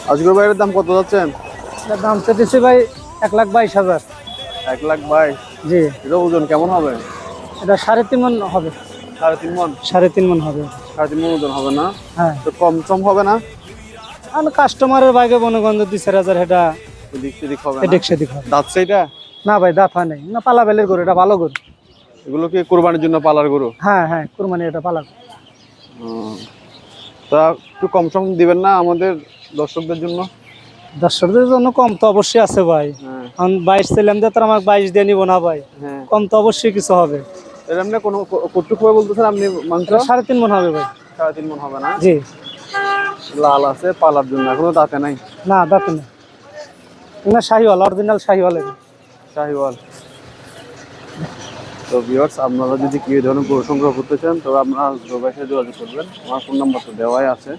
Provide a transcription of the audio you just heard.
আজকের ভাইয়ের দাম কত যাচ্ছেন? এটার দাম চাইতেছি ভাই 1,22,000। 1,22,000। জি। এটা ওজন কেমন হবে? এটা 3.5 মণ হবে। 3.5 মণ? 3.5 মণ হবে। 3.5 মণ ওজন হবে না? হ্যাঁ। তো কম সম হবে না? আর কাস্টমারের বাইকে মনে করেন 2-4,000 এটা এদিক সেদিক হবে না? এদিক সেদিক হবে। দাঁত সেইটা? না ভাই দাঁত হয় নাই, না পালা বেলের গরু, এটা ভালো গরু। এগুলো কি কোরবানির জন্য পালার গরু? হ্যাঁ হ্যাঁ, কুরবানি এটা পালা গরু। তা একটু কম সম দিবেন না আমাদের দর্শকদের জন্য? দর্শকদের জন্য কম তো অবশ্যই আছে ভাই। হ্যাঁ। এখন 22 ছিলাম দিয়ে তার আমাকে 22 দিয়ে নিবো না ভাই। হ্যাঁ। কম তো অবশ্যই কিছু হবে। এর এমনি কোনো কতটুকু হবে বলতেছেন আপনি মাংস? এটা 3.5 মণ হবে ভাই। 3.5 মণ হবে না? জি। লাল আছে পালার জন্য, এখনো দাঁতে নাই। না দাঁত নেই, না শাহিওয়াল, অরিজিনাল শাহিওয়াল এটা। শাহিওয়াল। তো ভিউয়ার্স, আপনারা যদি কি ধরনের গরু সংগ্রহ করতে চান তবে আপনারা জোবাইয়ের সাথে যোগাযোগ করবেন। আমার ফোন নাম্বার তো দেওয়াই আছে।